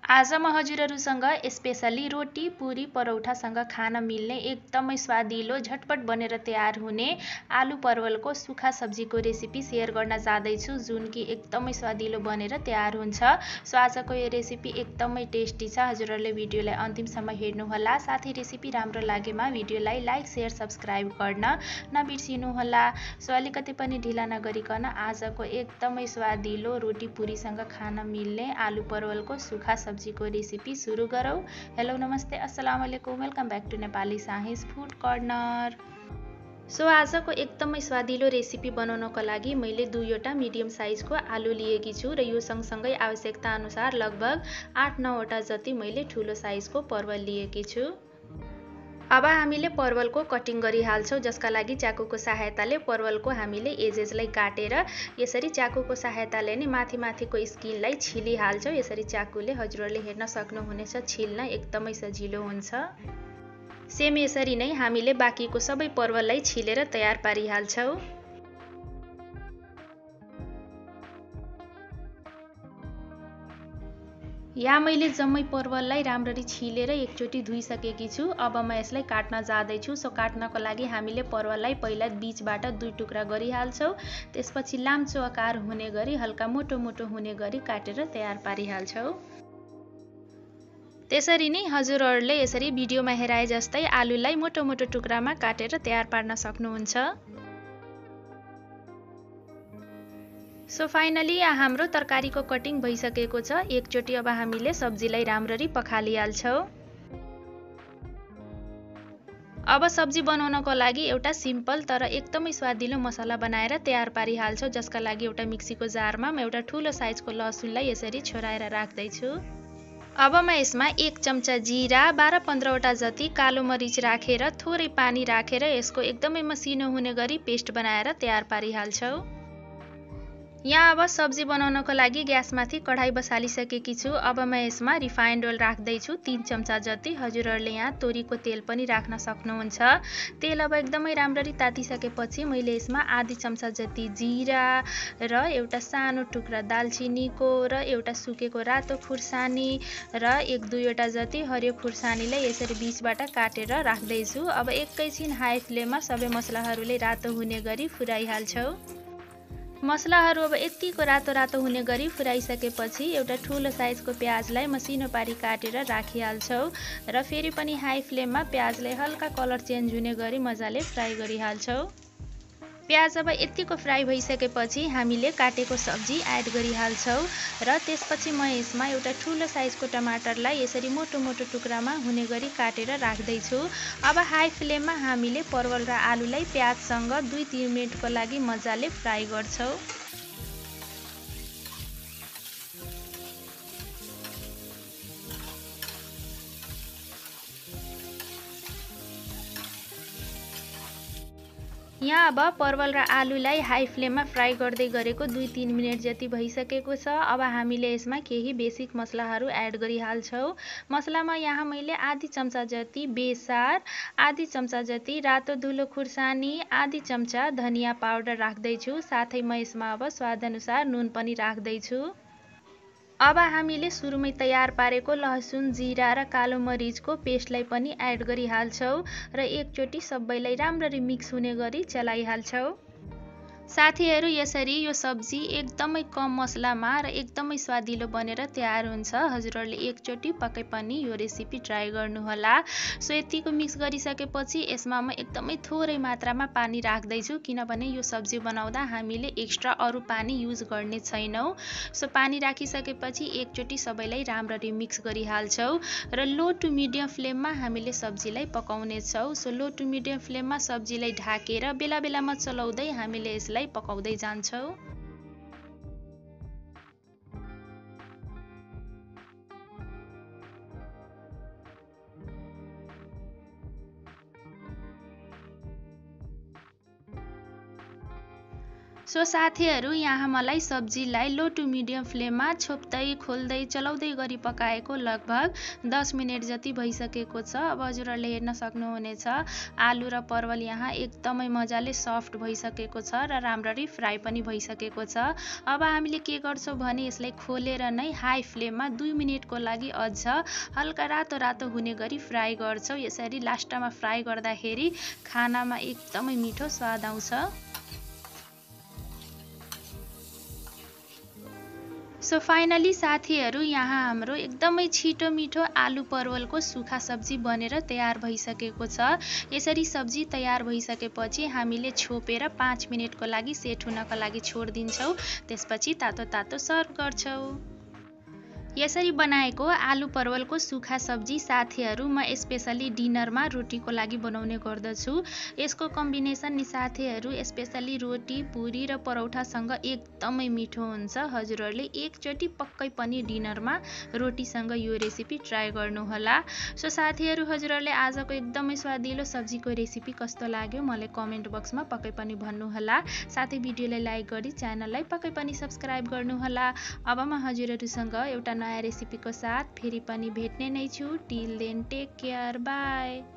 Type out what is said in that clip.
आज म हजुरहरूसँग स्पेशली रोटी, पुरी, परौठासँग खान मिल्ने एकदमै स्वादिलो झटपट बनेर तयार हुने आलु परवलको सुखा सब्जीको रेसिपी सेयर गर्न जाँदैछु, जुन कि एकदमै स्वादिलो बनेर तयार हुन्छ। सो आजको यो रेसिपी एकदमै टेस्टी छ। हजुरहरूले भिडियोलाई अन्तिमसम्म हेर्नुहोला। साथै रेसिपी राम्रो लागेमा भिडियोलाई लाइक, सेयर, सब्स्क्राइब गर्न नबिर्सिनुहोला। सो अलिकति पनि ढिला नगरिकन आजको एकदमै स्वादिलो रोटी पुरीसँग खान मिल्ने आलु परवलको सुखा सब्जीको रेसिपी सुरु गरौँ। हेलो, नमस्ते, अस्सलाम वालेकुम, वेलकम ब्याक टु नेपाली साहिज फुड कर्नर। सो आजको एकदमै स्वादिलो रेसिपी बनाउनको लागि मैले दुईवटा मिडियम साइजको आलु लिएकी छु र यो सँगसँगै आवश्यकता अनुसार लगभग 8-9 वटा जति मैले ठुलो साइजको परवल लिएकी छु। अब हामीले परवलको कटिङ गरिहाल्छौँ, जसका लागि चाकुको सहायताले परवलको हामीले एजेसलाई काटेर यसरी चाकुको सहायताले नै माथिको स्किनलाई छिलिहाल्छौँ। यसरी चाकुले हजुरहरूले हेर्न सक्नुहुनेछ, छिल्न एकदमै सजिलो हुन्छ। सेम यसरी नै हामीले बाँकीको सबै परवललाई छिलेर तयार पारिहाल्छौँ। यहाँ मैले जम्मै परवललाई राम्ररी छिलेर एकचोटि धुइसकेकी छु। अब म यसलाई काट्न जाँदैछु। सो काट्नको लागि हामीले परवललाई पहिला बीचबाट 2 टुक्रा गरिहाल्छौँ। त्यसपछि लाम्चो आकार हुने गरी हल्का मोटो मोटो हुने गरी काटेर तयार पारिहाल्छौँ। त्यसरी नै हजुरहरूले यसरी भिडियोमा हेराए जस्तै आलुलाई मोटो मोटो टुक्रामा काटेर तयार पार्न सक्नुहुन्छ। सो फाइनली हाम्रो तरकारीको कटिङ भइसकेको छ। एकचोटि अब हामीले सब्जीलाई राम्ररी पखालिहाल्छौँ। अब सब्जी बनाउनको लागि एउटा सिम्पल तर एकदमै स्वादिलो मसला बनाएर तयार पारिहाल्छौँ, जसका लागि एउटा मिक्सीको जारमा म एउटा ठुलो साइजको लसुनलाई यसरी छोराएर राख्दैछु। अब म यसमा 1 चम्चा जिरा, 12-15 वटा जति कालो मरिच राखेर थोरै पानी राखेर यसको एकदमै मसिनो हुने गरी पेस्ट बनाएर तयार पारिहाल्छौँ। यहाँ अब सब्जी बनाउनको लागि ग्यासमाथि कढाई बसालिसकेकी छु। अब म यसमा रिफाइन्ड ओइल राख्दैछु 3 चम्चा जति। हजुरहरूले यहाँ तोरीको तेल पनि राख्न सक्नुहुन्छ। तेल अब एकदमै राम्ररी तातिसकेपछि मैले यसमा आधी चम्चा जति जिरा र एउटा सानो टुक्रा दालचिनीको र एउटा सुकेको रातो खुर्सानी र 1-2 वटा जति हरियो खुर्सानीलाई यसरी बीचबाट काटेर राख्दैछु। अब एकैछिन हाई फ्लेममा सबै मसलाहरूले रातो हुने गरी फुराइहाल्छौँ। मसलाहरू अब यतिको रातो हुने गरी फुराइसकेपछि एउटा ठुलो साइजको प्याजलाई मसिनो पारी काटेर राखिहाल्छौँ र फेरि पनि हाई फ्लेममा प्याजलाई हल्का कलर चेन्ज हुने गरी मजाले फ्राई गरिहाल्छौँ। प्याज अब यतिको फ्राई भइसकेपछि हामीले काटेको सब्जी एड गरिहाल्छौँ र त्यसपछि म यसमा एउटा ठुलो साइजको टमाटरलाई यसरी मोटो मोटो टुक्रामा हुने गरी काटेर राख्दैछु। अब हाई फ्लेममा हामीले परवल र आलुलाई प्याजसँग 2-3 मिनटको लागि मजाले फ्राई गर्छौँ। यहाँ अब परवल र आलुलाई हाई फ्लेममा फ्राई गर्दै गरेको 2-3 मिनट जति भइसकेको छ। अब हामीले यसमा केही बेसिक मसलाहरू एड गरिहाल्छौँ। मसलामा यहाँ मैले आधी चम्चा जति बेसार, आधी चम्चा जति रातो धुलो खुर्सानी, आधी चम्चा धनिया पाउडर राख्दैछु। साथै म यसमा अब स्वादअनुसार नुन पनि राख्दैछु। अब हामीले सुरुमै तयार पारेको लहसुन, जिरा र कालो मरिचको पेस्टलाई पनि एड गरिहाल्छौँ र एकचोटि सबैलाई राम्ररी मिक्स हुने गरी चलाइहाल्छौँ। साथीहरू, यसरी यो सब्जी एकदमै कम मसलामा र एकदमै स्वादिलो बनेर तयार हुन्छ। हजुरहरूले एकचोटि पक्कै पनि यो रेसिपी ट्राई गर्नुहोला। सो यतिको मिक्स गरिसकेपछि यसमा म एकदमै थोरै मात्रामा पानी राख्दैछु, किनभने यो सब्जी बनाउँदा हामीले एक्स्ट्रा अरू पानी युज गर्ने छैनौँ। सो पानी राखिसकेपछि एकचोटि सबैलाई राम्ररी मिक्स गरिहाल्छौँ र लो टु मिडियम फ्लेममा हामीले सब्जीलाई पकाउनेछौँ। सो लो टु मिडियम फ्लेममा सब्जीलाई ढाकेर बेला बेलामा चलाउँदै हामीले यसलाई पकाउँदै जान्छौँ। सो साथीहरू यहाँ मलाई सब्जीलाई लो टु मिडियम फ्लेममा छोप्दै खोल्दै चलाउँदै गरी पकाएको लगभग 10 मिनेट जति भइसकेको छ। अब हजुरहरूले हेर्न सक्नुहुनेछ आलु र परवल यहाँ एकदमै मजाले सफ्ट भइसकेको छ र राम्ररी फ्राई पनि भइसकेको छ। अब हामीले के गर्छौँ भने यसलाई खोलेर नै हाई फ्लेममा 2 मिनेटको लागि अझ हल्का रातो रातो हुने गरी फ्राई गर्छौँ। यसरी लास्टमा फ्राई गर्दाखेरि खानामा एकदमै मिठो स्वाद आउँछ। सो फाइनली साथीहरू यहाँ हाम्रो एकदमै छिटो मिठो आलु परवलको सुखा सब्जी बनेर तयार भइसकेको छ। यसरी सब्जी तयार भइसकेपछि हामीले छोपेर 5 मिनेटको लागि सेट हुनको लागि छोडिदिन्छौँ। त्यसपछि तातो तातो सर्भ गर्छौँ। यसरी बनाएको आलु परवलको सुखा सब्जी साथीहरू म स्पेशली डिनरमा रोटीको लागि बनाउने गर्दछु। यसको कम्बिनेसन नि साथीहरू स्पेशली रोटी, पुरी र परौठासँग एकदमै मिठो हुन्छ। हजुरहरूले एकचोटि पक्कै पनि डिनरमा रोटीसँग यो रेसिपी ट्राई गर्नुहोला। सो साथीहरू हजुरहरूले आजको एकदमै स्वादिलो सब्जीको रेसिपी कस्तो लाग्यो मलाई कमेन्ट बक्समा पक्कै पनि भन्नुहोला। साथै भिडियोलाई लाइक गरी च्यानललाई पक्कै पनि सब्स्क्राइब गर्नुहोला। अब म हजुरहरूसँग एउटा नयाँ रेसिपीको साथ फेरि पनि भेट्ने नै छु। Till then take care, by.